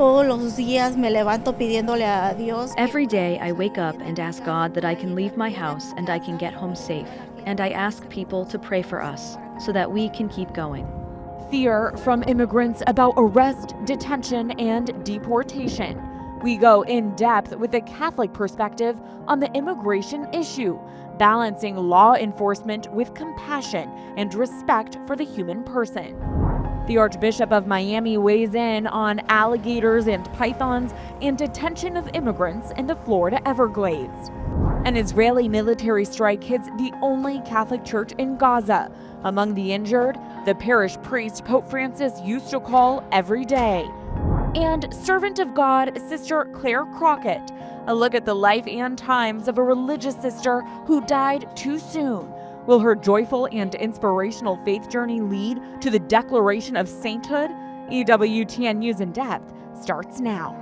Todos los días me levanto pidiéndole a Dios. Every day I wake up and ask God that I can leave my house and I can get home safe. And I ask people to pray for us so that we can keep going. Fear from immigrants about arrest, detention, and deportation. We go in depth with a Catholic perspective on the immigration issue, balancing law enforcement with compassion and respect for the human person. The Archbishop of Miami weighs in on alligators and pythons and detention of immigrants in the Florida Everglades. An Israeli military strike hits the only Catholic church in Gaza. Among the injured, the parish priest Pope Francis used to call every day. And servant of God, Sister Clare Crockett. A look at the life and times of a religious sister who died too soon. Will her joyful and inspirational faith journey lead to the declaration of sainthood? EWTN News in Depth starts now.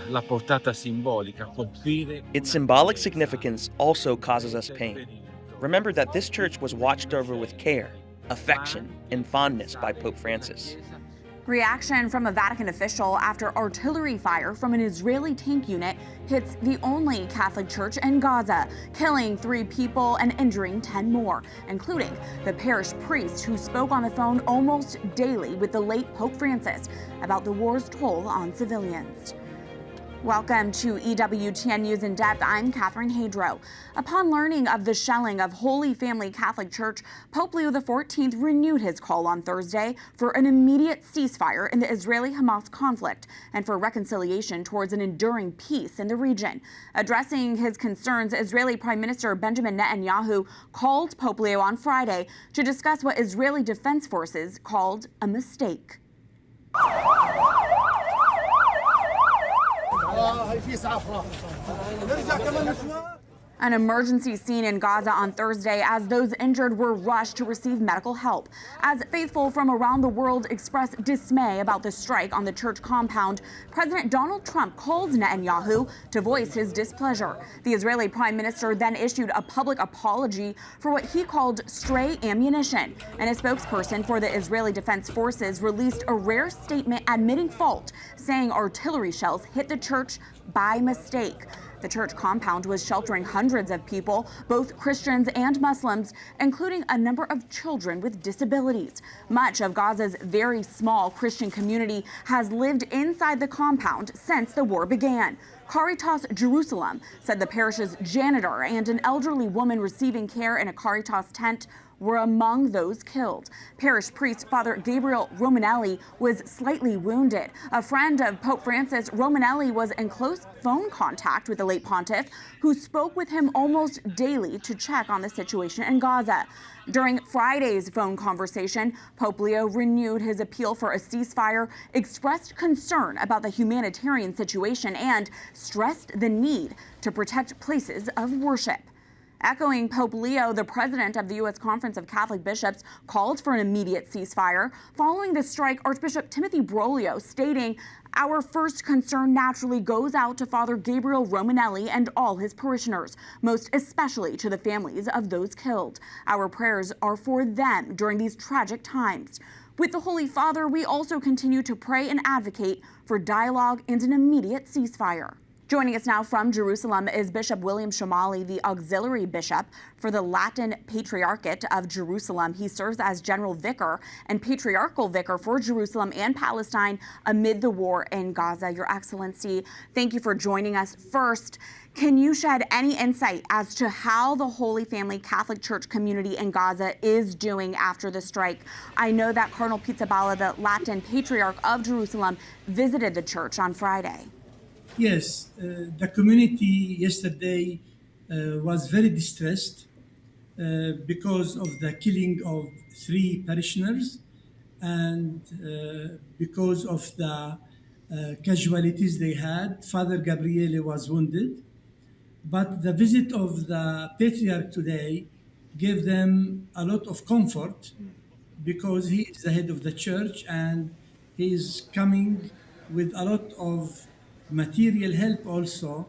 La portata simbolica, colpire. Its symbolic significance also causes us pain. Remember that this church was watched over with care, affection, and fondness by Pope Francis. Reaction from a Vatican official after artillery fire from an Israeli tank unit hits the only Catholic church in Gaza, killing 3 people and injuring 10 more, including the parish priest who spoke on the phone almost daily with the late Pope Francis about the war's toll on civilians. Welcome to EWTN News in Depth. I'm Catherine Hadro. Upon learning of the shelling of Holy Family Catholic Church, Pope Leo XIV renewed his call on Thursday for an immediate ceasefire in the Israeli-Hamas conflict and for reconciliation towards an enduring peace in the region. Addressing his concerns, Israeli Prime Minister Benjamin Netanyahu called Pope Leo on Friday to discuss what Israeli Defense Forces called a mistake. An emergency scene in Gaza on Thursday as those injured were rushed to receive medical help. As faithful from around the world expressed dismay about the strike on the church compound, President Donald Trump called Netanyahu to voice his displeasure. The Israeli Prime Minister then issued a public apology for what he called stray ammunition, and a spokesperson for the Israeli Defense Forces released a rare statement admitting fault, saying artillery shells hit the church by mistake. The church compound was sheltering hundreds of people, both Christians and Muslims, including a number of children with disabilities. Much of Gaza's very small Christian community has lived inside the compound since the war began. Caritas Jerusalem said the parish's janitor and an elderly woman receiving care in a Caritas tent were among those killed. Parish priest Father Gabriel Romanelli was slightly wounded. A friend of Pope Francis, Romanelli was in close phone contact with the late pontiff, who spoke with him almost daily to check on the situation in Gaza. During Friday's phone conversation, Pope Leo renewed his appeal for a ceasefire, expressed concern about the humanitarian situation, and stressed the need to protect places of worship. Echoing Pope Leo, the president of the U.S. Conference of Catholic Bishops called for an immediate ceasefire. Following the strike, Archbishop Timothy Broglio stating, "Our first concern naturally goes out to Father Gabriel Romanelli and all his parishioners, most especially to the families of those killed. Our prayers are for them during these tragic times. With the Holy Father, we also continue to pray and advocate for dialogue and an immediate ceasefire." Joining us now from Jerusalem is Bishop William Shomali, the auxiliary bishop for the Latin Patriarchate of Jerusalem. He serves as general vicar and patriarchal vicar for Jerusalem and Palestine amid the war in Gaza. Your Excellency, thank you for joining us. First, can you shed any insight as to how the Holy Family Catholic Church community in Gaza is doing after the strike? I know that Cardinal Pizzaballa, the Latin Patriarch of Jerusalem, visited the church on Friday. Yes, the community yesterday was very distressed because of the killing of 3 parishioners and because of the casualties they had. Father Gabriele was wounded, but the visit of the Patriarch today gave them a lot of comfort because he is the head of the church and he is coming with a lot of material help also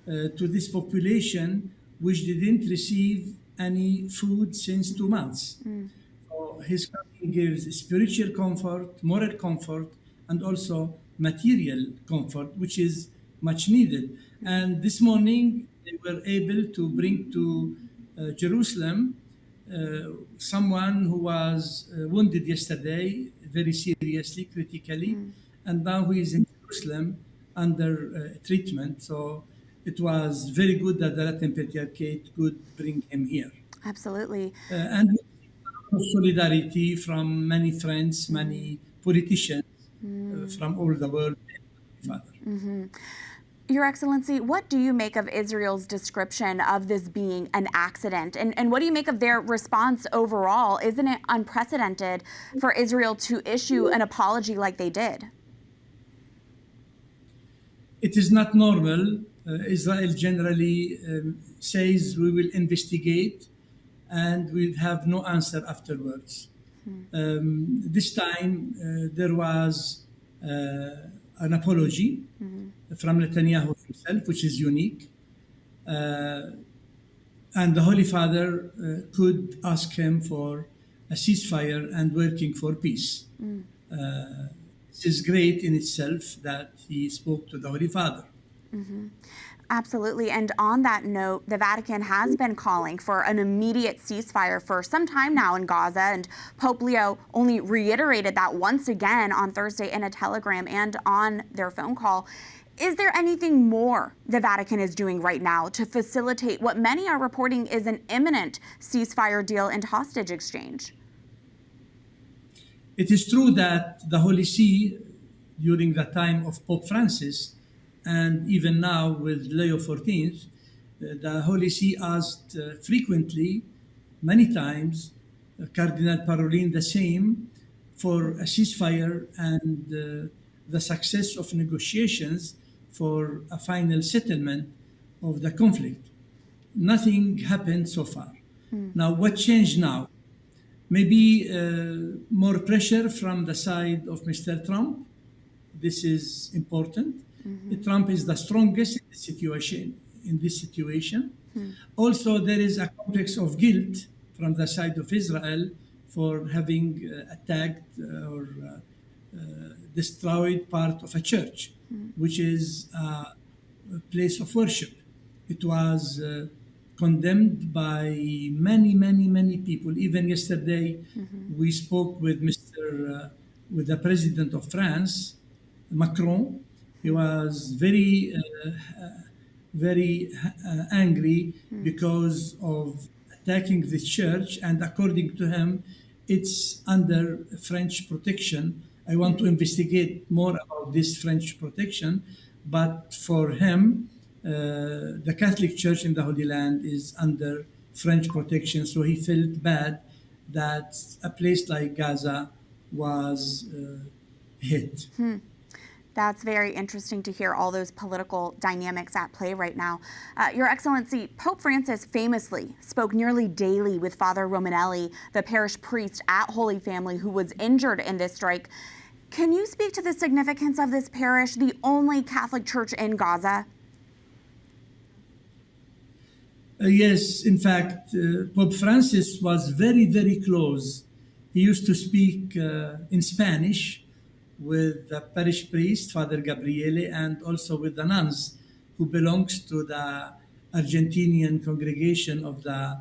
to this population which didn't receive any food since 2 months. So his coming gives spiritual comfort, moral comfort, and also material comfort, which is much needed. And this morning, they were able to bring to Jerusalem someone who was wounded yesterday very seriously, critically, and now he is in Jerusalem under treatment. So it was very good that the Latin Patriarchate could bring him here. Absolutely. And solidarity from many friends, many politicians from all the world. Father. Your Excellency, what do you make of Israel's description of this being an accident? And what do you make of their response overall? Isn't it unprecedented for Israel to issue an apology like they did? It is not normal. Israel generally says we will investigate and we'll have no answer afterwards. This time there was an apology from Netanyahu himself, which is unique. And the Holy Father could ask him for a ceasefire and working for peace. It is great in itself that he spoke to the Holy Father. Absolutely. And on that note, the Vatican has been calling for an immediate ceasefire for some time now in Gaza, and Pope Leo only reiterated that once again on Thursday in a telegram and on their phone call. Is there anything more the Vatican is doing right now to facilitate what many are reporting is an imminent ceasefire deal and hostage exchange? It is true that the Holy See, during the time of Pope Francis, and even now with Leo XIV, the Holy See asked frequently, many times, Cardinal Parolin the same, for a ceasefire and the success of negotiations for a final settlement of the conflict. Nothing happened so far. Now, what changed now? Maybe more pressure from the side of Mr. Trump. This is important. Trump is the strongest in this situation. Also, there is a complex of guilt from the side of Israel for having attacked or destroyed part of a church, which is a place of worship. It was condemned by many people. Even yesterday, we spoke with with the President of France, Macron. He was very angry because of attacking the church, and according to him, it's under French protection. I want to investigate more about this French protection, but for him, the Catholic Church in the Holy Land is under French protection, so he felt bad that a place like Gaza was hit. That's very interesting to hear all those political dynamics at play right now. Your Excellency, Pope Francis famously spoke nearly daily with Father Romanelli, the parish priest at Holy Family who was injured in this strike. Can you speak to the significance of this parish, the only Catholic church in Gaza? Yes, in fact, Pope Francis was very close. He used to speak in Spanish with the parish priest, Father Gabriele, and also with the nuns who belongs to the Argentinian congregation of the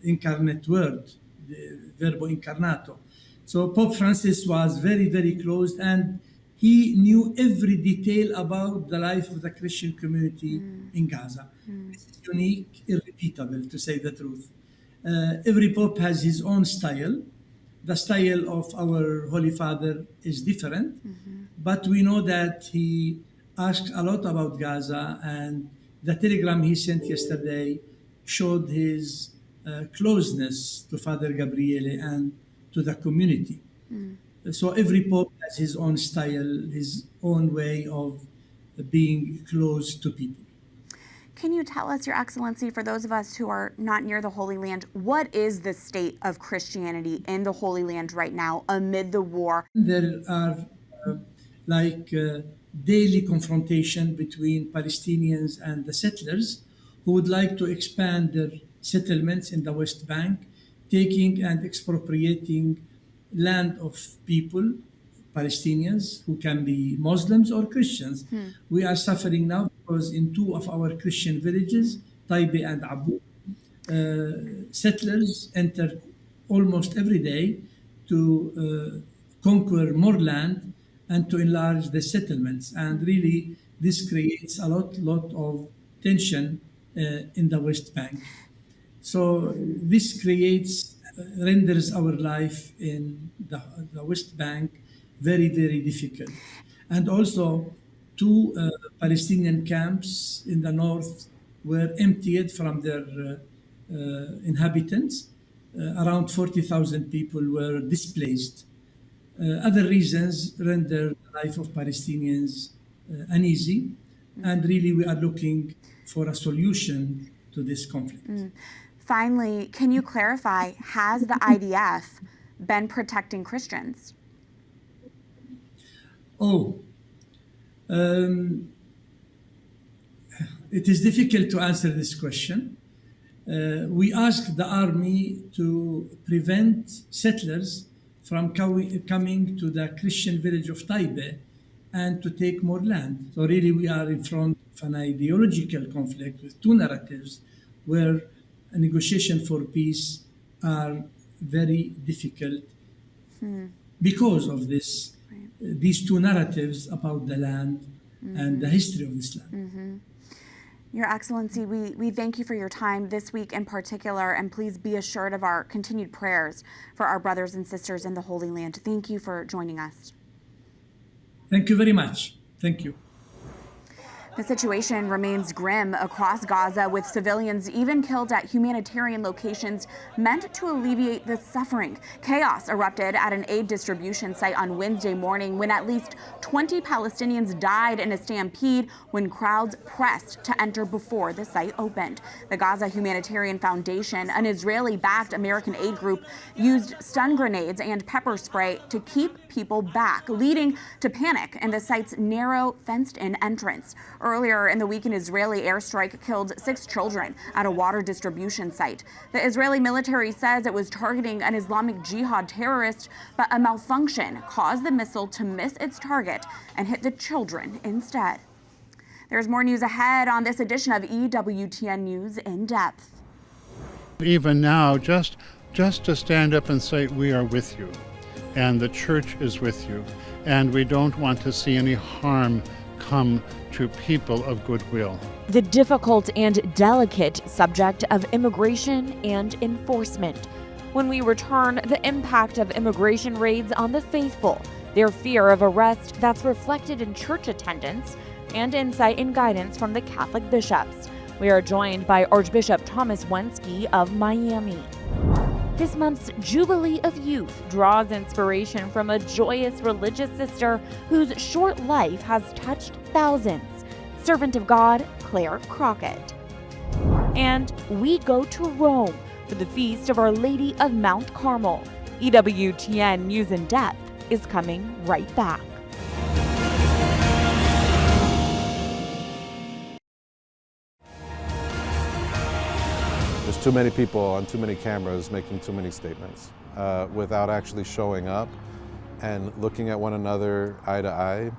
Incarnate Word, the Verbo Incarnato. So Pope Francis was very close, and he knew every detail about the life of the Christian community in Gaza. This is unique, irrepeatable, to say the truth. Every Pope has his own style. The style of our Holy Father is different, but we know that he asked a lot about Gaza, and the telegram he sent yesterday showed his closeness to Father Gabriele and to the community. So every Pope has his own style, his own way of being close to people. Can you tell us, Your Excellency, for those of us who are not near the Holy Land, what is the state of Christianity in the Holy Land right now amid the war? There are like daily confrontation between Palestinians and the settlers who would like to expand their settlements in the West Bank, taking and expropriating land of people, Palestinians, who can be Muslims or Christians. We are suffering now because in two of our Christian villages, Taibe and Abu, settlers enter almost every day to conquer more land and to enlarge the settlements. And really, this creates a lot of tension in the West Bank. So this renders our life in the West Bank very difficult. And also, two Palestinian camps in the north were emptied from their inhabitants. Around 40,000 people were displaced. Other reasons render the life of Palestinians uneasy, and really we are looking for a solution to this conflict. Finally, can you clarify, has the IDF been protecting Christians? It is difficult to answer this question. We asked the army to prevent settlers from coming to the Christian village of Taibe and to take more land. So really we are in front of an ideological conflict with two narratives where a negotiation for peace are very difficult because of these two narratives about the land and the history of this land. Your Excellency, we thank you for your time this week in particular, and please be assured of our continued prayers for our brothers and sisters in the Holy Land. Thank you for joining us. Thank you very much. Thank you. The situation remains grim across Gaza, with civilians even killed at humanitarian locations meant to alleviate the suffering. Chaos erupted at an aid distribution site on Wednesday morning when at least 20 Palestinians died in a stampede when crowds pressed to enter before the site opened. The Gaza Humanitarian Foundation, an Israeli-backed American aid group, used stun grenades and pepper spray to keep people back, leading to panic in the site's narrow, fenced-in entrance. Earlier in the week, an Israeli airstrike killed 6 children at a water distribution site. The Israeli military says it was targeting an Islamic Jihad terrorist, but a malfunction caused the missile to miss its target and hit the children instead. There's more news ahead on this edition of EWTN News in Depth. Even now, just to stand up and say, we are with you, and the church is with you, and we don't want to see any harm come to people of goodwill. The difficult and delicate subject of immigration and enforcement. When we return, the impact of immigration raids on the faithful, their fear of arrest that's reflected in church attendance, and insight and guidance from the Catholic bishops. We are joined by Archbishop Thomas Wenski of Miami. This month's Jubilee of Youth draws inspiration from a joyous religious sister whose short life has touched thousands, servant of God, Clare Crockett. And we go to Rome for the feast of Our Lady of Mount Carmel. EWTN News in Depth is coming right back. There's too many people on too many cameras making too many statements without actually showing up and looking at one another eye to eye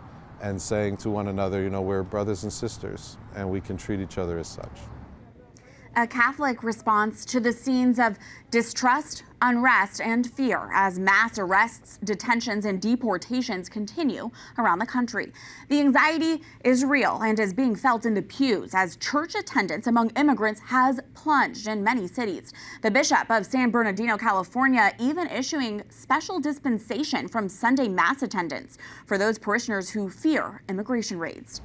and saying to one another, you know, we're brothers and sisters and we can treat each other as such. A Catholic response to the scenes of distrust, unrest, and fear as mass arrests, detentions, and deportations continue around the country. The anxiety is real and is being felt in the pews as church attendance among immigrants has plunged in many cities. The Bishop of San Bernardino, California, even issuing special dispensation from Sunday Mass attendance for those parishioners who fear immigration raids.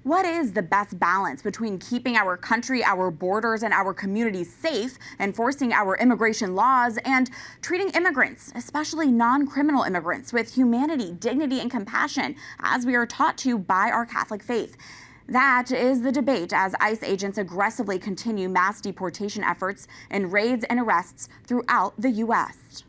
What is the best balance between keeping our country, our borders, and our communities safe, enforcing our immigration laws, and treating immigrants, especially non-criminal immigrants, with humanity, dignity, and compassion, as we are taught to by our Catholic faith? That is the debate as ICE agents aggressively continue mass deportation efforts and raids and arrests throughout the U.S.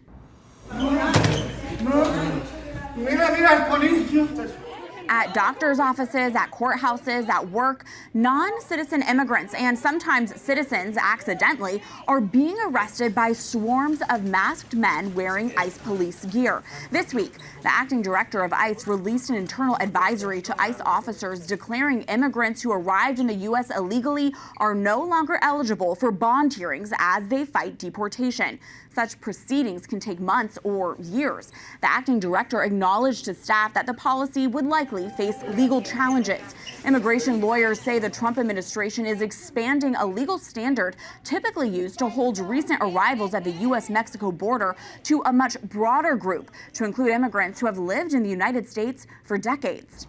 At doctors' offices, at courthouses, at work, non-citizen immigrants and sometimes citizens accidentally are being arrested by swarms of masked men wearing ICE police gear. This week, the acting director of ICE released an internal advisory to ICE officers declaring immigrants who arrived in the U.S. illegally are no longer eligible for bond hearings as they fight deportation. Such proceedings can take months or years. The acting director acknowledged to staff that the policy would likely face legal challenges. Immigration lawyers say the Trump administration is expanding a legal standard typically used to hold recent arrivals at the U.S.-Mexico border to a much broader group, to include immigrants who have lived in the United States for decades.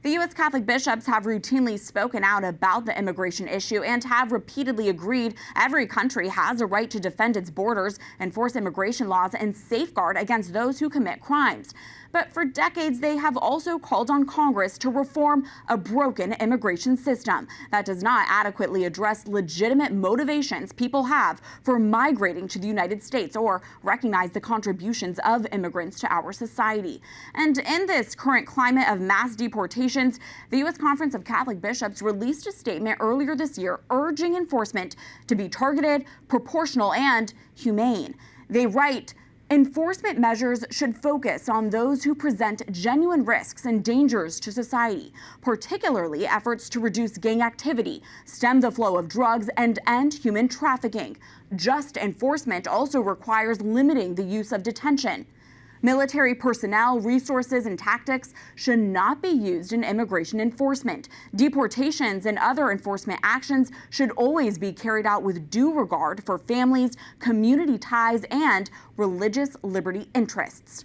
The U.S. Catholic bishops have routinely spoken out about the immigration issue and have repeatedly agreed every country has a right to defend its borders, enforce immigration laws, and safeguard against those who commit crimes. But for decades, they have also called on Congress to reform a broken immigration system that does not adequately address legitimate motivations people have for migrating to the United States or recognize the contributions of immigrants to our society. And in this current climate of mass deportations, the U.S. Conference of Catholic Bishops released a statement earlier this year urging enforcement to be targeted, proportional, and humane. They write, enforcement measures should focus on those who present genuine risks and dangers to society, particularly efforts to reduce gang activity, stem the flow of drugs, and end human trafficking. Just enforcement also requires limiting the use of detention. Military personnel, resources, and tactics should not be used in immigration enforcement. Deportations and other enforcement actions should always be carried out with due regard for families, community ties, and religious liberty interests.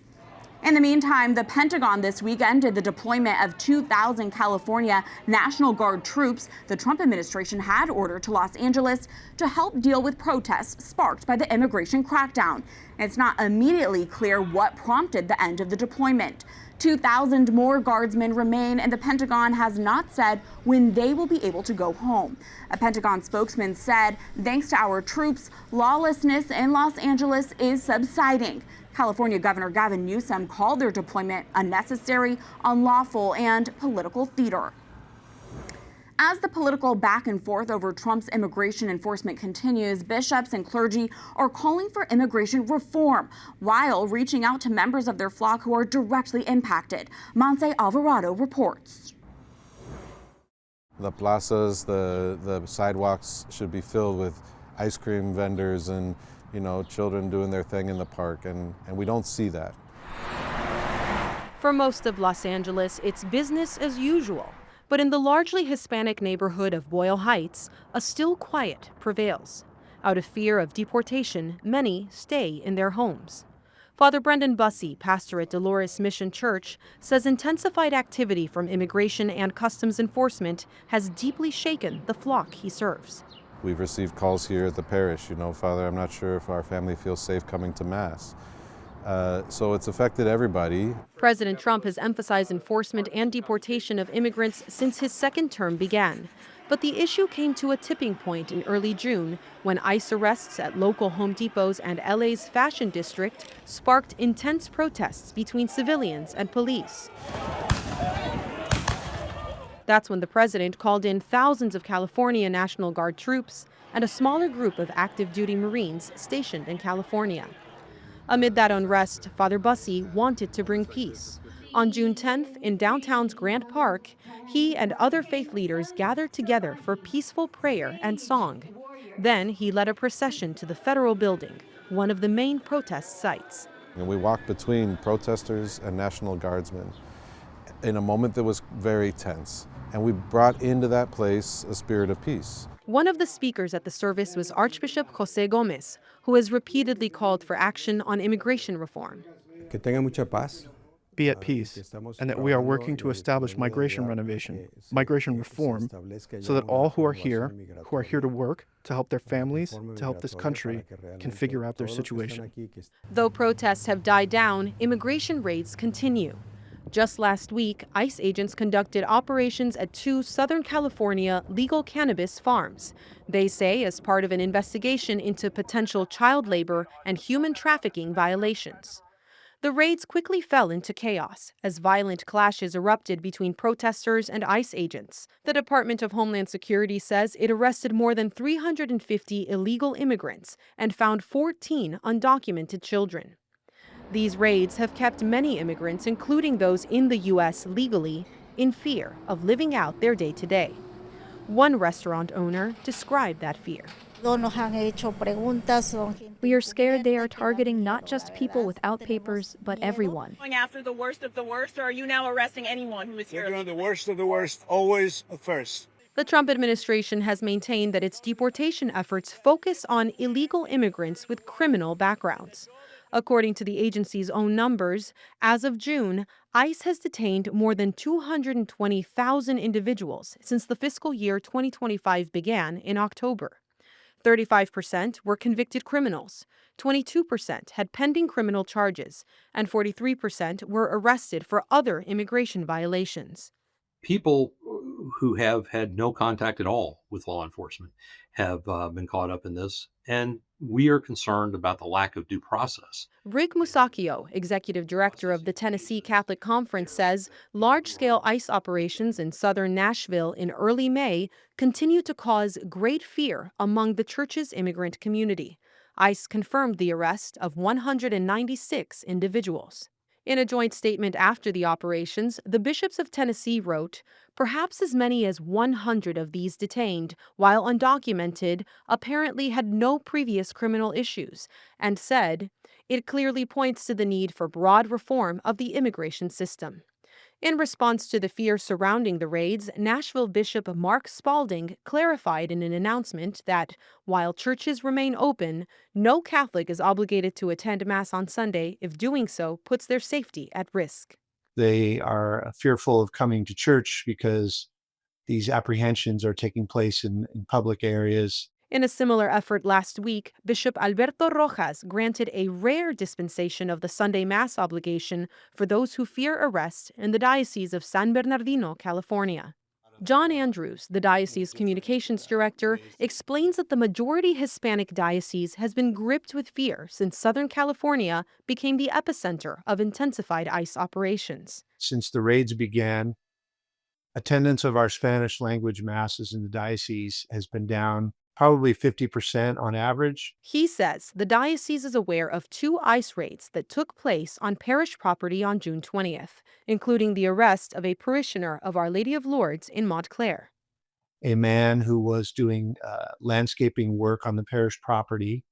In the meantime, the Pentagon this week ended the deployment of 2,000 California National Guard troops the Trump administration had ordered to Los Angeles to help deal with protests sparked by the immigration crackdown. It's not immediately clear what prompted the end of the deployment. 2,000 more guardsmen remain, and the Pentagon has not said when they will be able to go home. A Pentagon spokesman said, thanks to our troops, lawlessness in Los Angeles is subsiding. California Governor Gavin Newsom called their deployment unnecessary, unlawful, and political theater. As the political back and forth over Trump's immigration enforcement continues, bishops and clergy are calling for immigration reform while reaching out to members of their flock who are directly impacted. Montse Alvarado reports. The plazas, the sidewalks should be filled with ice cream vendors and children doing their thing in the park, and we don't see that. For most of Los Angeles, it's business as usual. But in the largely Hispanic neighborhood of Boyle Heights, a still quiet prevails. Out of fear of deportation, many stay in their homes. Father Brendan Bussey, pastor at Dolores Mission Church, says intensified activity from immigration and customs enforcement has deeply shaken the flock he serves. We've received calls here at the parish, Father, I'm not sure if our family feels safe coming to Mass. So it's affected everybody. President Trump has emphasized enforcement and deportation of immigrants since his second term began. But the issue came to a tipping point in early June when ICE arrests at local Home Depots and LA's Fashion District sparked intense protests between civilians and police. That's when the president called in thousands of California National Guard troops and a smaller group of active duty Marines stationed in California. Amid that unrest, Father Bussey wanted to bring peace. On June 10th, in downtown's Grant Park, he and other faith leaders gathered together for peaceful prayer and song. Then he led a procession to the federal building, one of the main protest sites. And we walked between protesters and National Guardsmen in a moment that was very tense. And we brought into that place a spirit of peace. One of the speakers at the service was Archbishop Jose Gomez, who has repeatedly called for action on immigration reform. Que tenga mucha paz. Be at peace, and that we are working to establish migration reform, so that all who are here to work, to help their families, to help this country, can figure out their situation. Though protests have died down, immigration raids continue. Just last week, ICE agents conducted operations at 2 Southern California legal cannabis farms. They say as part of an investigation into potential child labor and human trafficking violations. The raids quickly fell into chaos as violent clashes erupted between protesters and ICE agents. The Department of Homeland Security says it arrested more than 350 illegal immigrants and found 14 undocumented children. These raids have kept many immigrants, including those in the U.S. legally, in fear of living out their day-to-day. One restaurant owner described that fear. We are scared they are targeting not just people without papers, but everyone. Going after the worst of the worst, or are you now arresting anyone who is here? We're doing the worst of the worst, always first. The Trump administration has maintained that its deportation efforts focus on illegal immigrants with criminal backgrounds. According to the agency's own numbers, as of June, ICE has detained more than 220,000 individuals since the fiscal year 2025 began in October. 35% were convicted criminals, 22% had pending criminal charges, and 43% were arrested for other immigration violations. People who have had no contact at all with law enforcement have been caught up in this, and we are concerned about the lack of due process. Rick Musacchio, executive director of the Tennessee Catholic Conference, says large-scale ICE operations in southern Nashville in early May continue to cause great fear among the church's immigrant community. ICE confirmed the arrest of 196 individuals. In a joint statement after the operations, the bishops of Tennessee wrote, "Perhaps as many as 100 of these detained, while undocumented, apparently had no previous criminal issues," and said, "It clearly points to the need for broad reform of the immigration system." In response to the fear surrounding the raids, Nashville Bishop Mark Spalding clarified in an announcement that, while churches remain open, no Catholic is obligated to attend Mass on Sunday if doing so puts their safety at risk. They are fearful of coming to church because these apprehensions are taking place in public areas. In a similar effort last week, Bishop Alberto Rojas granted a rare dispensation of the Sunday Mass obligation for those who fear arrest in the Diocese of San Bernardino, California. John Andrews, the diocese communications director, explains that the majority Hispanic diocese has been gripped with fear since Southern California became the epicenter of intensified ICE operations. Since the raids began, attendance of our Spanish language masses in the diocese has been down probably 50% on average. He says the diocese is aware of 2 ICE raids that took place on parish property on June 20th, including the arrest of a parishioner of Our Lady of Lourdes in Montclair. A man who was doing landscaping work on the parish property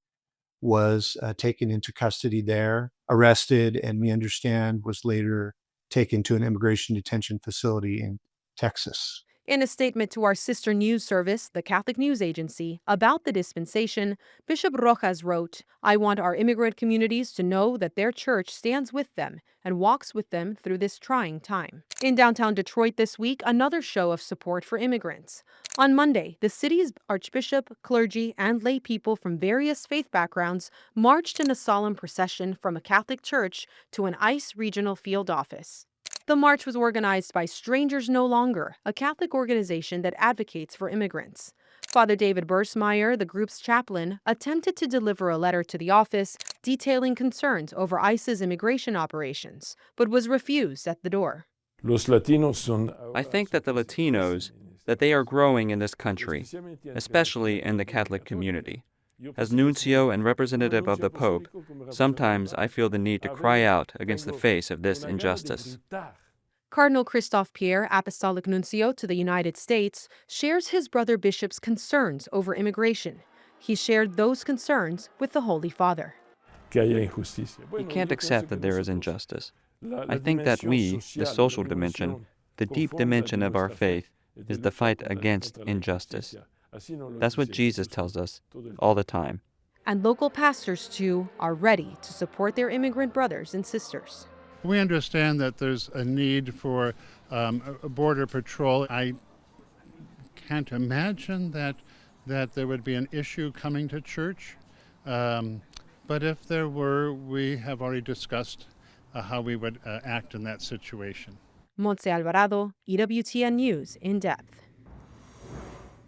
was taken into custody there, arrested, and we understand was later taken to an immigration detention facility in Texas. In a statement to our sister news service, the Catholic News Agency, about the dispensation, Bishop Rojas wrote, "I want our immigrant communities to know that their church stands with them and walks with them through this trying time." In downtown Detroit this week, another show of support for immigrants. On Monday, the city's archbishop, clergy, and lay people from various faith backgrounds marched in a solemn procession from a Catholic church to an ICE regional field office. The march was organized by Strangers No Longer, a Catholic organization that advocates for immigrants. Father David Bursmeyer, the group's chaplain, attempted to deliver a letter to the office detailing concerns over ICE's immigration operations, but was refused at the door. I think that the Latinos, that they are growing in this country, especially in the Catholic community. As nuncio and representative of the Pope, sometimes I feel the need to cry out against the face of this injustice. Cardinal Christophe Pierre, Apostolic Nuncio to the United States, shares his brother bishop's concerns over immigration. He shared those concerns with the Holy Father. We can't accept that there is injustice. I think that we, the social dimension, the deep dimension of our faith, is the fight against injustice. That's what Jesus tells us all the time. And local pastors, too, are ready to support their immigrant brothers and sisters. We understand that there's a need for a border patrol. I can't imagine that there would be an issue coming to church. But if there were, we have already discussed how we would act in that situation. Montse Alvarado, EWTN News, in depth.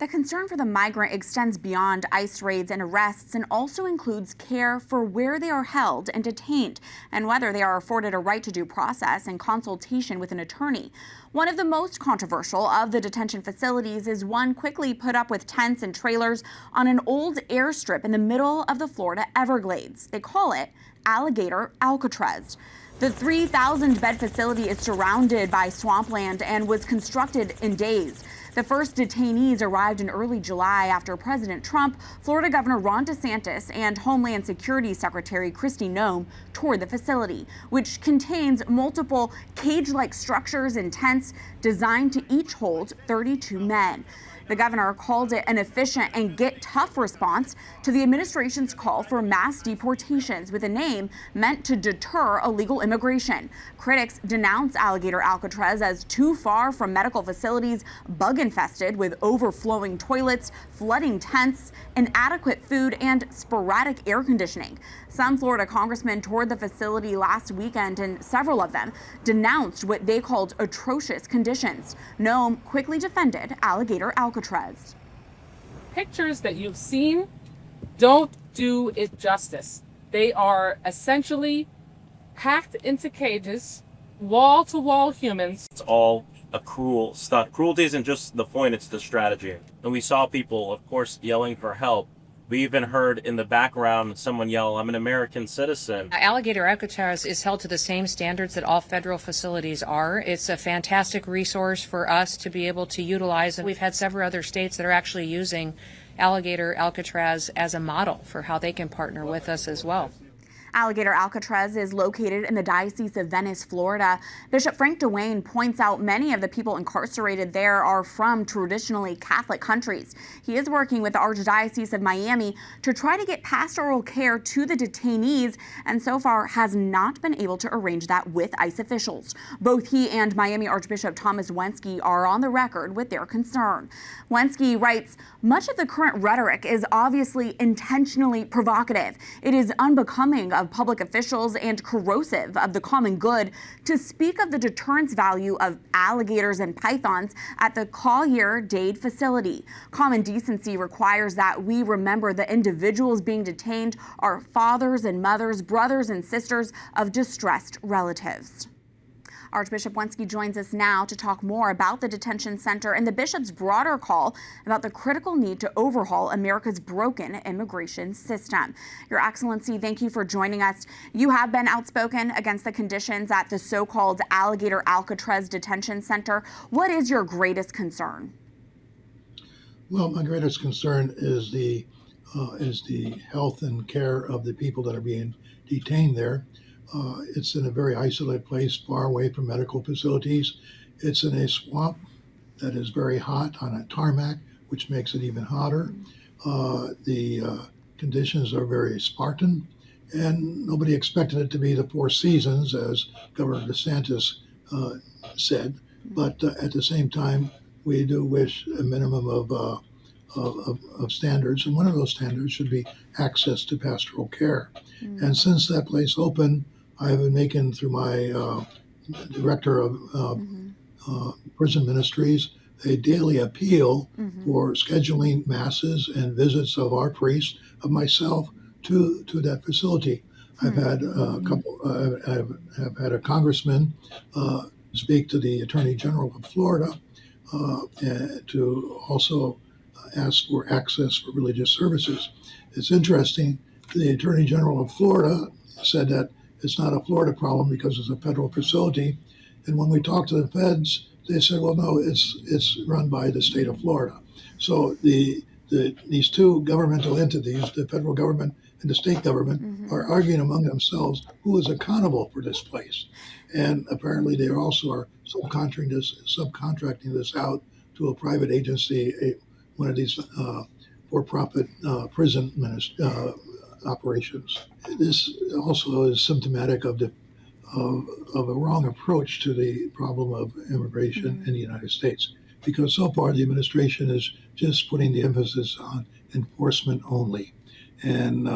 The concern for the migrant extends beyond ICE raids and arrests and also includes care for where they are held and detained and whether they are afforded a right to due process and consultation with an attorney. One of the most controversial of the detention facilities is one quickly put up with tents and trailers on an old airstrip in the middle of the Florida Everglades. They call it Alligator Alcatraz. The 3,000-bed facility is surrounded by swampland and was constructed in days. The first detainees arrived in early July after President Trump, Florida Governor Ron DeSantis, and Homeland Security Secretary Kristi Noem toured the facility, which contains multiple cage-like structures and tents designed to each hold 32 men. The governor called it an efficient and get-tough response to the administration's call for mass deportations with a name meant to deter illegal immigration. Critics denounce Alligator Alcatraz as too far from medical facilities, bug-infested with overflowing toilets, flooding tents, inadequate food, and sporadic air conditioning. Some Florida congressmen toured the facility last weekend, and several of them denounced what they called atrocious conditions. Noem quickly defended Alligator Alcatraz. Pictures that you've seen don't do it justice. They are essentially packed into cages, wall-to-wall humans. It's all a cruel stunt. Cruelty isn't just the point, it's the strategy. And we saw people, of course, yelling for help. We even heard in the background someone yell, "I'm an American citizen." Alligator Alcatraz is held to the same standards that all federal facilities are. It's a fantastic resource for us to be able to utilize. And we've had several other states that are actually using Alligator Alcatraz as a model for how they can partner with us as well. Alligator Alcatraz is located in the Diocese of Venice, Florida. Bishop Frank DeWayne points out many of the people incarcerated there are from traditionally Catholic countries. He is working with the Archdiocese of Miami to try to get pastoral care to the detainees, and so far has not been able to arrange that with ICE officials. Both he and Miami Archbishop Thomas Wenski are on the record with their concern. Wenski writes, "Much of the current rhetoric is obviously intentionally provocative. It is unbecoming of public officials and corrosive of the common good to speak of the deterrence value of alligators and pythons at the Collier Dade facility. Common decency requires that we remember the individuals being detained are fathers and mothers, brothers and sisters of distressed relatives." Archbishop Wenski joins us now to talk more about the detention center and the bishop's broader call about the critical need to overhaul America's broken immigration system. Your Excellency, thank you for joining us. You have been outspoken against the conditions at the so-called Alligator Alcatraz detention center. What is your greatest concern? Well, my greatest concern is the health and care of the people that are being detained there. It's in a very isolated place, far away from medical facilities. It's in a swamp that is very hot on a tarmac, which makes it even hotter. The conditions are very Spartan, and nobody expected it to be the Four Seasons, as Governor DeSantis said. But at the same time, we do wish a minimum of standards, and one of those standards should be access to pastoral care. And since that place opened, I've been making, through my director of prison ministries, a daily appeal for scheduling masses and visits of our priests, of myself, to that facility. I've had a couple. I've had a congressman speak to the Attorney General of Florida to also ask for access for religious services. It's interesting. The Attorney General of Florida said that it's not a Florida problem because it's a federal facility. And when we talked to the feds, they said, well, no, it's run by the state of Florida. So these two governmental entities, the federal government and the state government, are arguing among themselves who is accountable for this place. And apparently they also are subcontracting this out to a private agency, one of these for-profit prison operations. This also is symptomatic of a wrong approach to the problem of immigration in the United States, because so far the administration is just putting the emphasis on enforcement only. And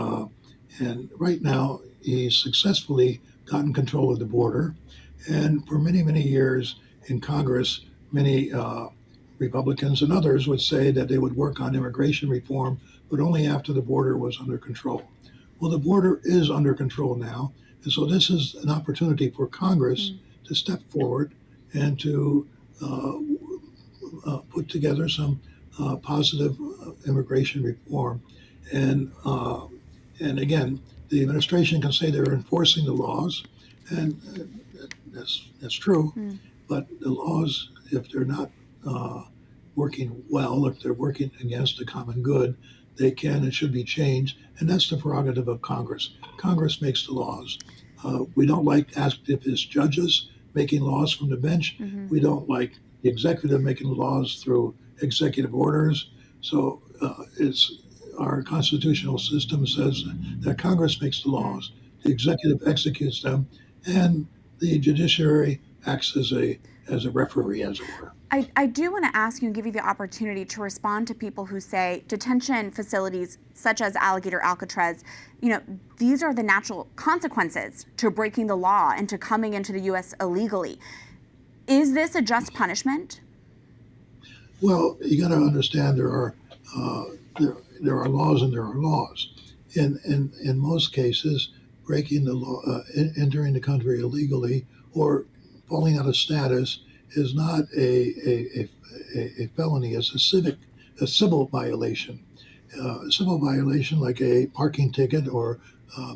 right now he's successfully gotten control of the border. And for many, many years in Congress, many Republicans and others would say that they would work on immigration reform, but only after the border was under control. Well, the border is under control now, and so this is an opportunity for Congress to step forward and to put together some positive immigration reform. And again, the administration can say they're enforcing the laws, and that's true. But the laws, if they're not working well, if they're working against the common good, they can and should be changed. And that's the prerogative of Congress. Congress makes the laws. We don't like activist judges making laws from the bench. We don't like the executive making laws through executive orders. So it's our constitutional system says that Congress makes the laws, the executive executes them, and the judiciary acts as a referee, as it were. I do want to ask you and give you the opportunity to respond to people who say detention facilities such as Alligator Alcatraz, these are the natural consequences to breaking the law and to coming into the U.S. illegally. Is this a just punishment? Well, you got to understand there are laws and there are laws. In most cases, breaking the law, entering the country illegally, or falling out of status is not a felony. It's a civil violation. A civil violation like a parking ticket or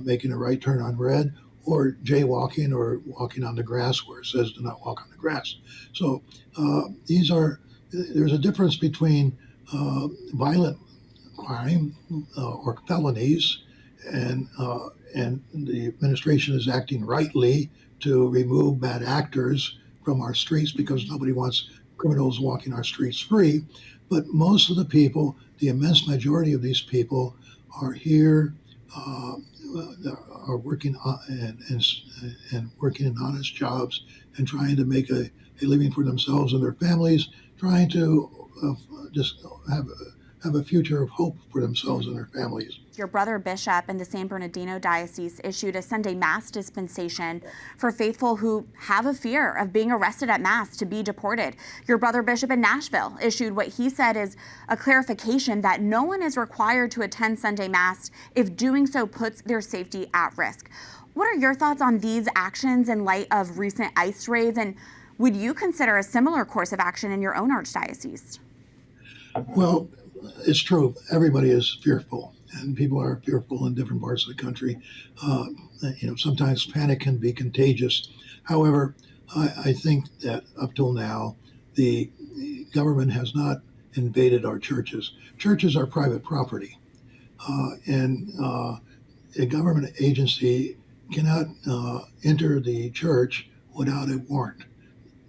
making a right turn on red, or jaywalking or walking on the grass where it says do not walk on the grass. So there's a difference between violent crime or felonies, and the administration is acting rightly to remove bad actors from our streets because nobody wants criminals walking our streets free. But most of the people, the immense majority of these people, are here, are working and working in honest jobs and trying to make a living for themselves and their families, trying to just have a future of hope for themselves and their families. Your brother Bishop in the San Bernardino Diocese issued a Sunday Mass dispensation for faithful who have a fear of being arrested at Mass to be deported. Your brother Bishop in Nashville issued what he said is a clarification that no one is required to attend Sunday Mass if doing so puts their safety at risk. What are your thoughts on these actions in light of recent ICE raids, and would you consider a similar course of action in your own archdiocese? Well, it's true. Everybody is fearful, and people are fearful in different parts of the country. Sometimes panic can be contagious. However, I think that up till now, the government has not invaded our churches. Churches are private property, and a government agency cannot enter the church without a warrant.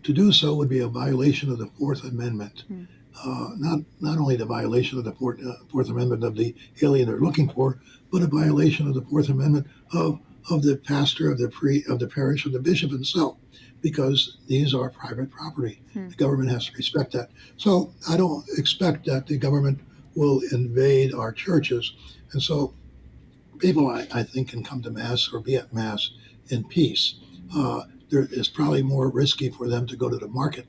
To do so would be a violation of the Fourth Amendment. Not only the violation of the Fourth Amendment of the alien they're looking for, but a violation of the Fourth Amendment of the pastor of the parish, of the bishop himself, because these are private property. The government has to respect that. So I don't expect that the government will invade our churches, and so people, I think, can come to Mass or be at Mass in peace. It's probably more risky for them to go to the market,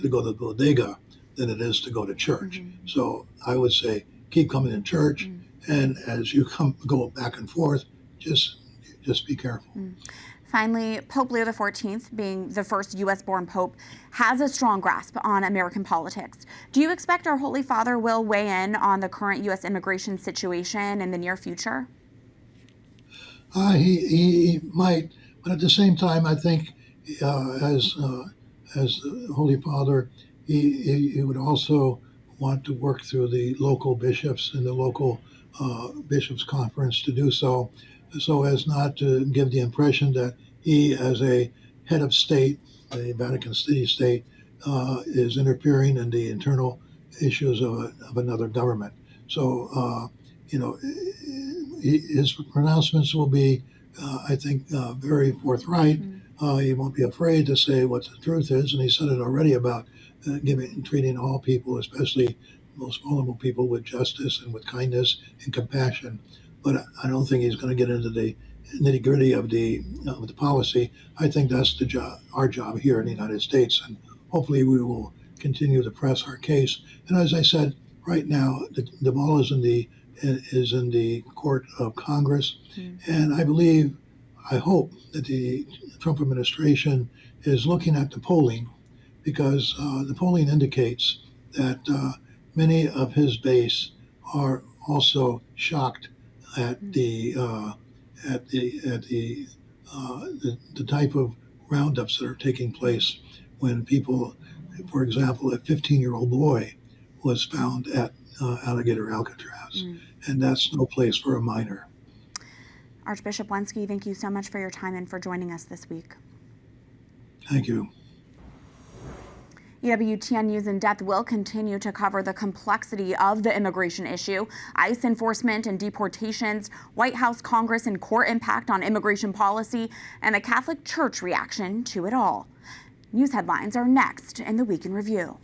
to go to the bodega, than it is to go to church. So I would say keep coming to church, and as you go back and forth, just be careful. Finally, Pope Leo XIV, being the first U.S.-born pope, has a strong grasp on American politics. Do you expect our Holy Father will weigh in on the current U.S. immigration situation in the near future? He might, but at the same time, I think as the Holy Father, he would also want to work through the local bishops and the local bishops' conference to do so as not to give the impression that he, as a head of state, a Vatican City state, is interfering in the internal issues of another government. So, his pronouncements will be, I think, very forthright. He won't be afraid to say what the truth is, and he said it already about treating all people, especially most vulnerable people, with justice and with kindness and compassion. But I don't think he's going to get into the nitty-gritty of the policy. I think that's our job here in the United States, and hopefully we will continue to press our case. And as I said, right now the ball is in the court of Congress, and I hope that the Trump administration is looking at the polling, because the polling indicates that many of his base are also shocked at the type of roundups that are taking place when people, for example, a 15-year-old boy was found at Alligator Alcatraz, and that's no place for a minor. Archbishop Wenski, thank you so much for your time and for joining us this week. Thank you. EWTN News in Depth will continue to cover the complexity of the immigration issue, ICE enforcement and deportations, White House, Congress, and court impact on immigration policy, and the Catholic Church reaction to it all. News headlines are next in the Week in Review.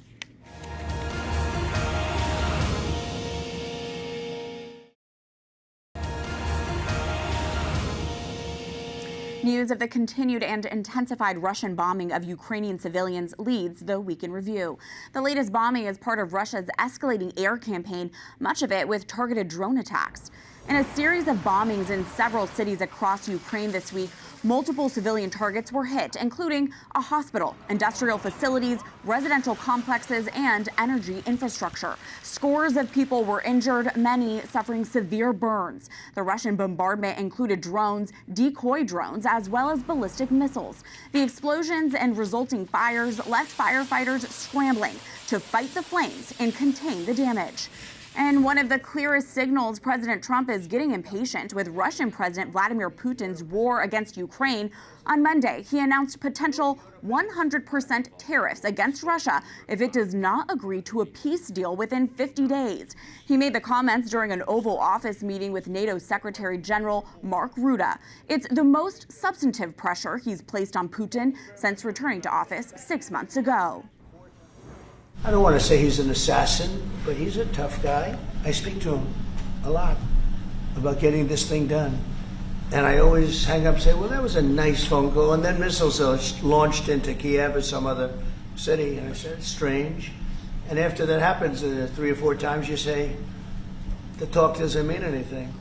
News of the continued and intensified Russian bombing of Ukrainian civilians leads the Week in Review. The latest bombing is part of Russia's escalating air campaign, much of it with targeted drone attacks. In a series of bombings in several cities across Ukraine this week, multiple civilian targets were hit, including a hospital, industrial facilities, residential complexes, and energy infrastructure. Scores of people were injured, many suffering severe burns. The Russian bombardment included drones, decoy drones, as well as ballistic missiles. The explosions and resulting fires left firefighters scrambling to fight the flames and contain the damage. And one of the clearest signals President Trump is getting impatient with Russian President Vladimir Putin's war against Ukraine. On Monday, he announced potential 100% tariffs against Russia if it does not agree to a peace deal within 50 days. He made the comments during an Oval Office meeting with NATO Secretary General Mark Rutte. It's the most substantive pressure he's placed on Putin since returning to office 6 months ago. I don't want to say he's an assassin, but he's a tough guy. I speak to him a lot about getting this thing done. And I always hang up and say, well, that was a nice phone call. And then missiles are launched into Kiev or some other city. And I said, it's strange. And after that happens 3 or 4 times, you say, the talk doesn't mean anything.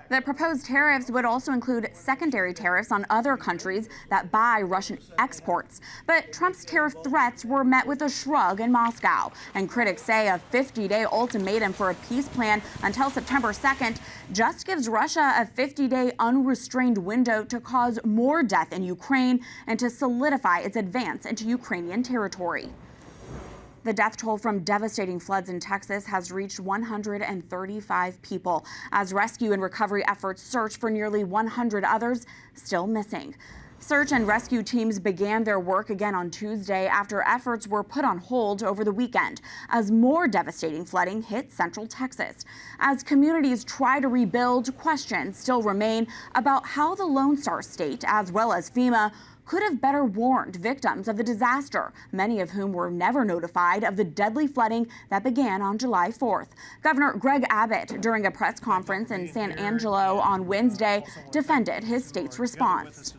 The proposed tariffs would also include secondary tariffs on other countries that buy Russian exports. But Trump's tariff threats were met with a shrug in Moscow. And critics say a 50-day ultimatum for a peace plan until September 2nd just gives Russia a 50-day unrestrained window to cause more death in Ukraine and to solidify its advance into Ukrainian territory. The death toll from devastating floods in Texas has reached 135 people as rescue and recovery efforts search for nearly 100 others still missing. Search and rescue teams began their work again on Tuesday after efforts were put on hold over the weekend as more devastating flooding hit central Texas. As communities try to rebuild, questions still remain about how the Lone Star State, as well as FEMA, could have better warned victims of the disaster, many of whom were never notified of the deadly flooding that began on July 4th. Governor Greg Abbott, during a press conference in San Angelo on Wednesday, defended his state's response.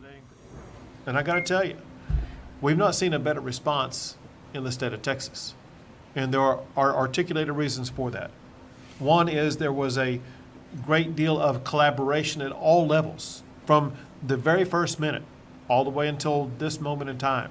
And I got to tell you, we've not seen a better response in the state of Texas. And there are articulated reasons for that. One is there was a great deal of collaboration at all levels from the very first minute all the way until this moment in time.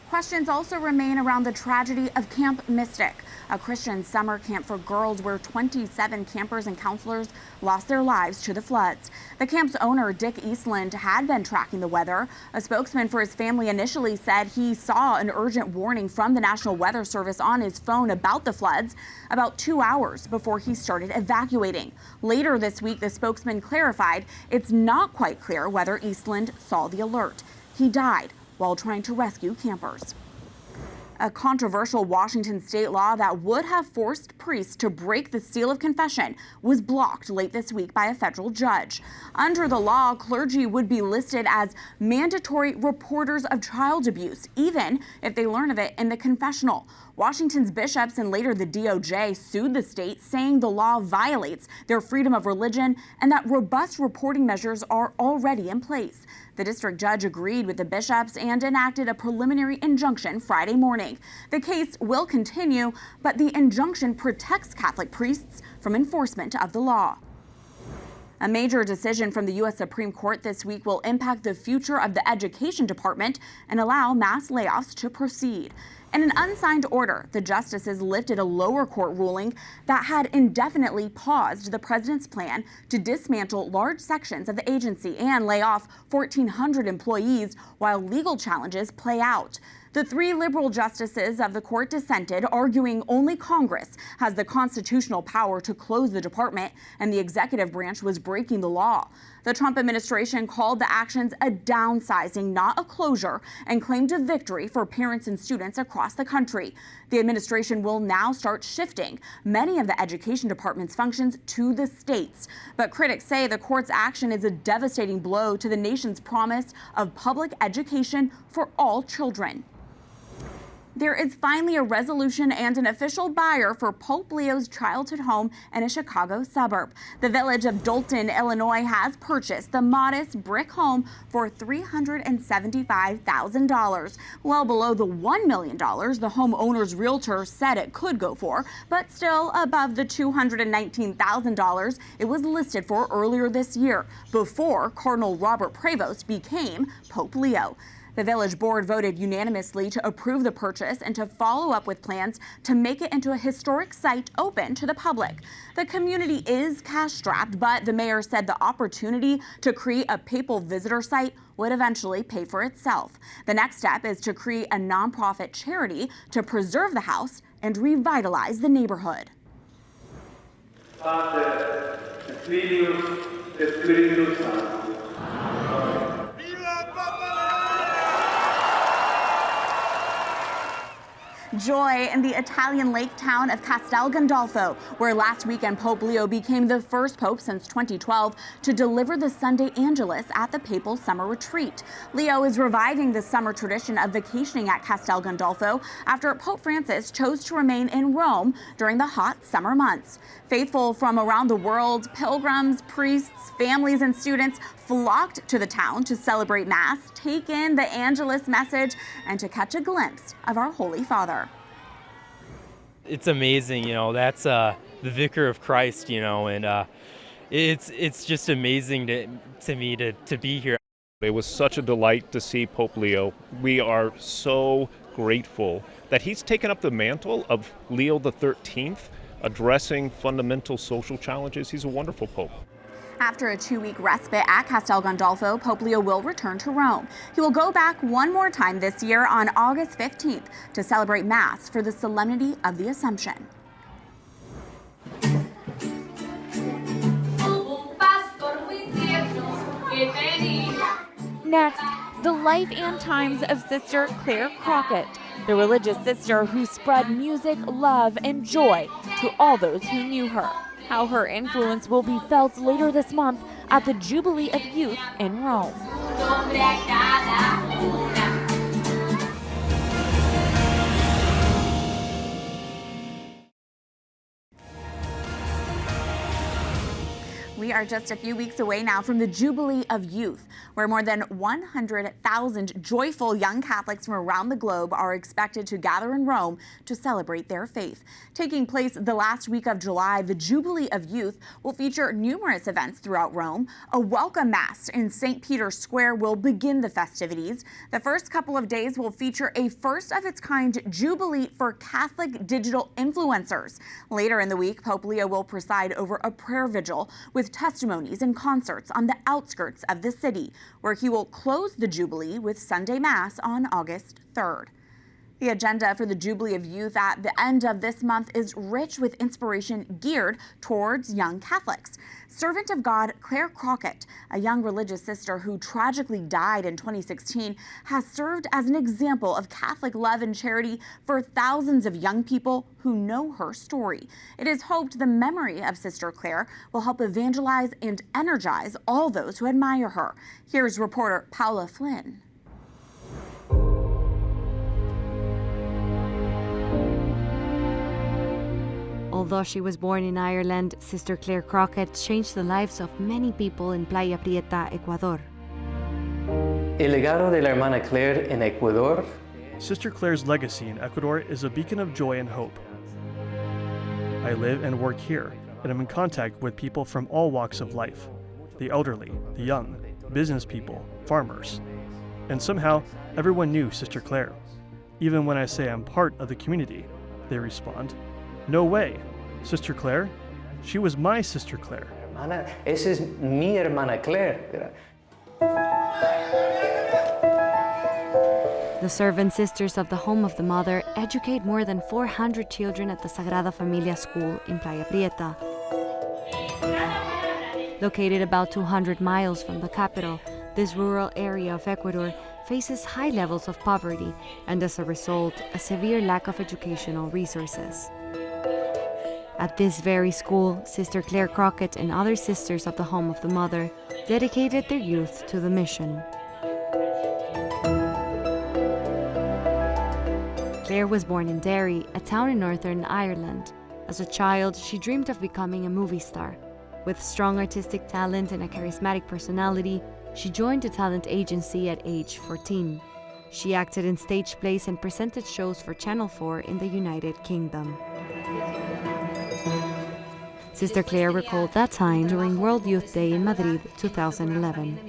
Questions also remain around the tragedy of Camp Mystic, a Christian summer camp for girls where 27 campers and counselors lost their lives to the floods. The camp's owner, Dick Eastland, had been tracking the weather. A spokesman for his family initially said he saw an urgent warning from the National Weather Service on his phone about the floods about 2 hours before he started evacuating. Later this week, the spokesman clarified it's not quite clear whether Eastland saw the alert. He died while trying to rescue campers. A controversial Washington state law that would have forced priests to break the seal of confession was blocked late this week by a federal judge. Under the law, clergy would be listed as mandatory reporters of child abuse, even if they learn of it in the confessional. Washington's bishops and later the DOJ sued the state, saying the law violates their freedom of religion and that robust reporting measures are already in place. The district judge agreed with the bishops and enacted a preliminary injunction Friday morning. The case will continue, but the injunction protects Catholic priests from enforcement of the law. A major decision from the U.S. Supreme Court this week will impact the future of the Education Department and allow mass layoffs to proceed. In an unsigned order, the justices lifted a lower court ruling that had indefinitely paused the president's plan to dismantle large sections of the agency and lay off 1,400 employees while legal challenges play out. The three liberal justices of the court dissented, arguing only Congress has the constitutional power to close the department and the executive branch was breaking the law. The Trump administration called the actions a downsizing, not a closure, and claimed a victory for parents and students across the country. The administration will now start shifting many of the education department's functions to the states. But critics say the court's action is a devastating blow to the nation's promise of public education for all children. There is finally a resolution and an official buyer for Pope Leo's childhood home in a Chicago suburb. The village of Dalton, Illinois has purchased the modest brick home for $375,000, well below the $1 million the homeowner's realtor said it could go for, but still above the $219,000 it was listed for earlier this year, before Cardinal Robert Prevost became Pope Leo. The village board voted unanimously to approve the purchase and to follow up with plans to make it into a historic site open to the public. The community is cash-strapped, but the mayor said the opportunity to create a papal visitor site would eventually pay for itself. The next step is to create a nonprofit charity to preserve the house and revitalize the neighborhood. Pater, et Filius, et Spiritus Sanctus. Joy in the Italian lake town of Castel Gandolfo, where last weekend Pope Leo became the first pope since 2012 to deliver the Sunday Angelus at the papal summer retreat. Leo is reviving the summer tradition of vacationing at Castel Gandolfo after Pope Francis chose to remain in Rome during the hot summer months. Faithful from around the world, pilgrims, priests, families, and students flocked to the town to celebrate Mass, take in the Angelus message, and to catch a glimpse of our Holy Father. It's amazing, that's the Vicar of Christ, and it's just amazing to me to be here. It was such a delight to see Pope Leo. We are so grateful that he's taken up the mantle of Leo XIII, addressing fundamental social challenges. He's a wonderful pope. After a 2-week respite at Castel Gandolfo, Pope Leo will return to Rome. He will go back one more time this year on August 15th to celebrate Mass for the Solemnity of the Assumption. Next, the life and times of Sister Clare Crockett, the religious sister who spread music, love, and joy to all those who knew her. How her influence will be felt later this month at the Jubilee of Youth in Rome. We are just a few weeks away now from the Jubilee of Youth, where more than 100,000 joyful young Catholics from around the globe are expected to gather in Rome to celebrate their faith. Taking place the last week of July, the Jubilee of Youth will feature numerous events throughout Rome. A welcome Mass in St. Peter's Square will begin the festivities. The first couple of days will feature a first-of-its-kind Jubilee for Catholic digital influencers. Later in the week, Pope Leo will preside over a prayer vigil with testimonies and concerts on the outskirts of the city, where he will close the Jubilee with Sunday Mass on August 3rd. The agenda for the Jubilee of Youth at the end of this month is rich with inspiration geared towards young Catholics. Servant of God Clare Crockett, a young religious sister who tragically died in 2016, has served as an example of Catholic love and charity for thousands of young people who know her story. It is hoped the memory of Sister Clare will help evangelize and energize all those who admire her. Here's reporter Paola Flynn. Although she was born in Ireland, Sister Clare Crockett changed the lives of many people in Playa Prieta, Ecuador. El legado de la hermana Clare en Ecuador. Sister Clare's legacy in Ecuador is a beacon of joy and hope. I live and work here, and I'm in contact with people from all walks of life, the elderly, the young, business people, farmers. And somehow, everyone knew Sister Clare. Even when I say I'm part of the community, they respond, "No way, Sister Clare? She was my Sister Clare." Hermana, esa es mi hermana Clare. The servant sisters of the Home of the Mother educate more than 400 children at the Sagrada Familia School in Playa Prieta. Located about 200 miles from the capital, this rural area of Ecuador faces high levels of poverty and, as a result, a severe lack of educational resources. At this very school, Sister Clare Crockett and other sisters of the Home of the Mother dedicated their youth to the mission. Clare was born in Derry, a town in Northern Ireland. As a child, she dreamed of becoming a movie star. With strong artistic talent and a charismatic personality, she joined a talent agency at age 14. She acted in stage plays and presented shows for Channel 4 in the United Kingdom. Sister Clare recalled that time during World Youth Day in Madrid, 2011.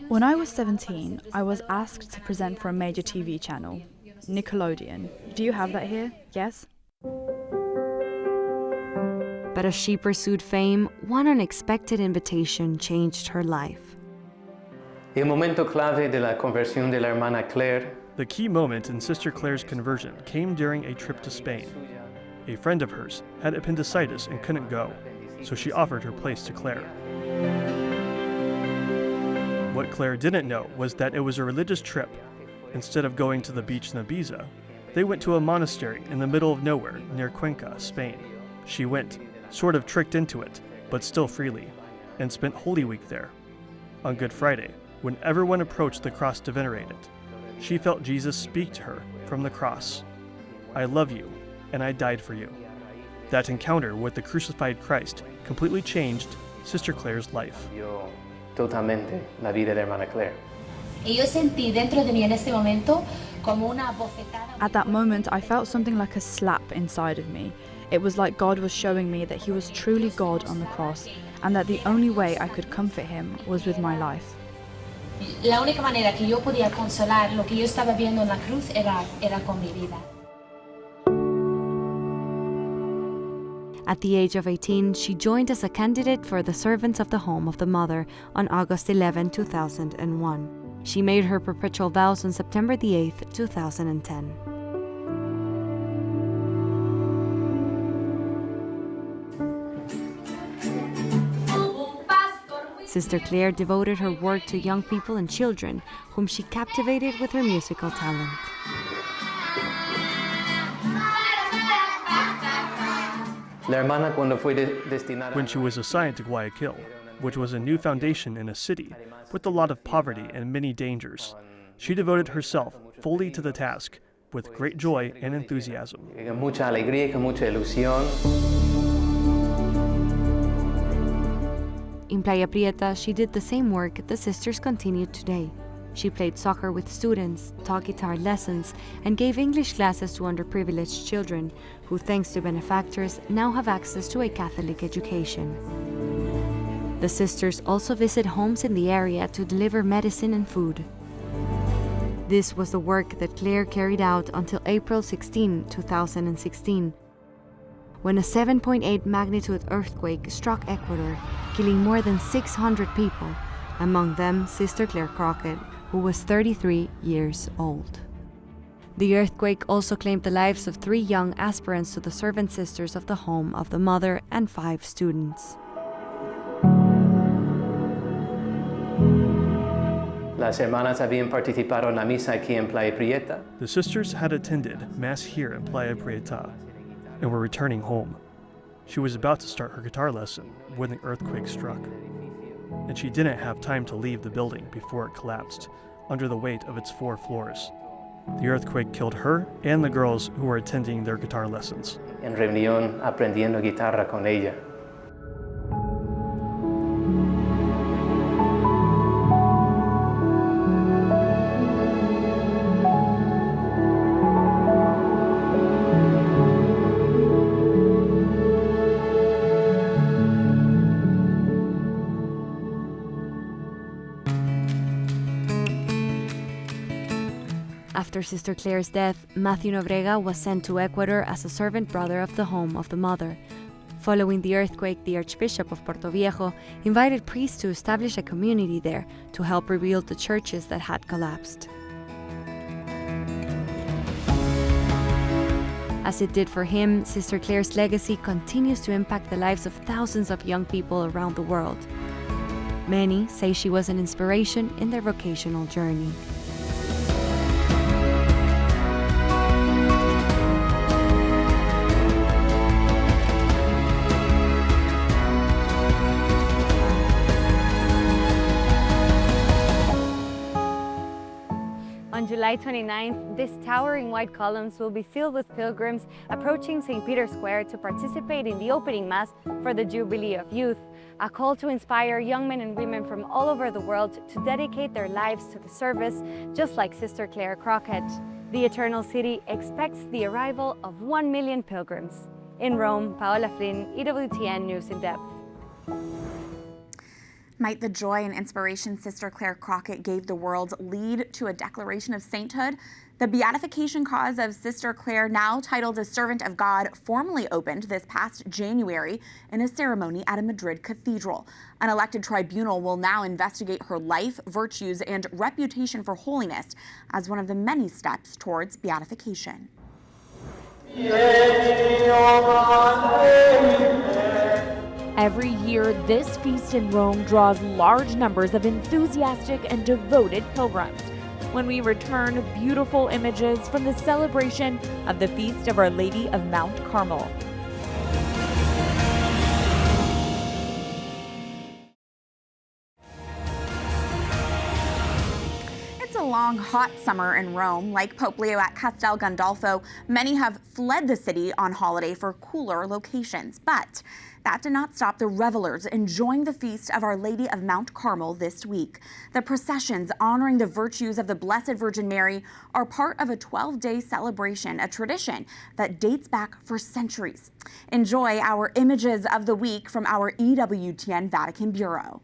When I was 17, I was asked to present for a major TV channel, Nickelodeon. Do you have that here? Yes? But as she pursued fame, one unexpected invitation changed her life. El momento clave de la conversión de la hermana Clare. The key moment in Sister Clare's conversion came during a trip to Spain. A friend of hers had appendicitis and couldn't go, so she offered her place to Clare. What Clare didn't know was that it was a religious trip. Instead of going to the beach in Ibiza, they went to a monastery in the middle of nowhere near Cuenca, Spain. She went, sort of tricked into it, but still freely, and spent Holy Week there. On Good Friday, when everyone approached the cross to venerate it, she felt Jesus speak to her from the cross, "I love you, and I died for you." That encounter with the crucified Christ completely changed Sister Clare's life. Totalmente la vida de hermana Clare. At that moment, I felt something like a slap inside of me. It was like God was showing me that He was truly God on the cross, and that the only way I could comfort Him was with my life. La única manera que yo podía consolar lo que yo estaba viendo en la cruz era con mi vida. At the age of 18, she joined as a candidate for the Servants of the Home of the Mother on August 11, 2001. She made her perpetual vows on September the 8th, 2010. Sister Clare devoted her work to young people and children, whom she captivated with her musical talent. When she was assigned to Guayaquil, which was a new foundation in a city with a lot of poverty and many dangers, she devoted herself fully to the task with great joy and enthusiasm. In Playa Prieta, she did the same work the sisters continued today. She played soccer with students, taught guitar lessons, and gave English classes to underprivileged children, who, thanks to benefactors, now have access to a Catholic education. The sisters also visit homes in the area to deliver medicine and food. This was the work that Clare carried out until April 16, 2016, when a 7.8 magnitude earthquake struck Ecuador, killing more than 600 people, among them Sister Clare Crockett, who was 33 years old. The earthquake also claimed the lives of 3 young aspirants to the servant sisters of the Home of the Mother and 5 students. Las hermanas habían participado en la misa aquí en Playa Prieta. The sisters had attended Mass here in Playa Prieta and were returning home. She was about to start her guitar lesson when the earthquake struck, and she didn't have time to leave the building before it collapsed under the weight of its 4 floors. The earthquake killed her and the girls who were attending their guitar lessons. En reunión aprendiendo guitarra con ella. After Sister Clare's death, Matthew Nobrega was sent to Ecuador as a servant brother of the home of the mother. Following the earthquake, the Archbishop of Puerto Viejo invited priests to establish a community there to help rebuild the churches that had collapsed. As it did for him, Sister Clare's legacy continues to impact the lives of thousands of young people around the world. Many say she was an inspiration in their vocational journey. On July 29th, these towering white columns will be filled with pilgrims approaching St. Peter's Square to participate in the opening Mass for the Jubilee of Youth, a call to inspire young men and women from all over the world to dedicate their lives to the service, just like Sister Clare Crockett. The Eternal City expects the arrival of 1 million pilgrims. In Rome, Paola Flynn, EWTN News in Depth. Might the joy and inspiration Sister Clare Crockett gave the world lead to a declaration of sainthood? The beatification cause of Sister Clare, now titled a Servant of God, formally opened this past January in a ceremony at a Madrid cathedral. An elected tribunal will now investigate her life, virtues, and reputation for holiness as one of the many steps towards beatification. Every year, this feast in Rome draws large numbers of enthusiastic and devoted pilgrims. When we return, beautiful images from the celebration of the Feast of Our Lady of Mount Carmel. It's a long, hot summer in Rome. Like Pope Leo at Castel, Gandolfo, many have fled the city on holiday for cooler locations. But that did not stop the revelers enjoying the Feast of Our Lady of Mount Carmel this week. The processions honoring the virtues of the Blessed Virgin Mary are part of a 12-day celebration, a tradition that dates back for centuries. Enjoy our images of the week from our EWTN Vatican Bureau.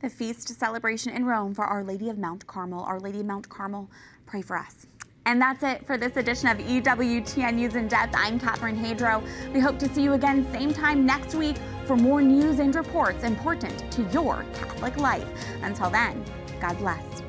The feast celebration in Rome for Our Lady of Mount Carmel. Our Lady of Mount Carmel, pray for us. And that's it for this edition of EWTN News in Depth. I'm Catherine Hadro. We hope to see you again same time next week for more news and reports important to your Catholic life. Until then, God bless.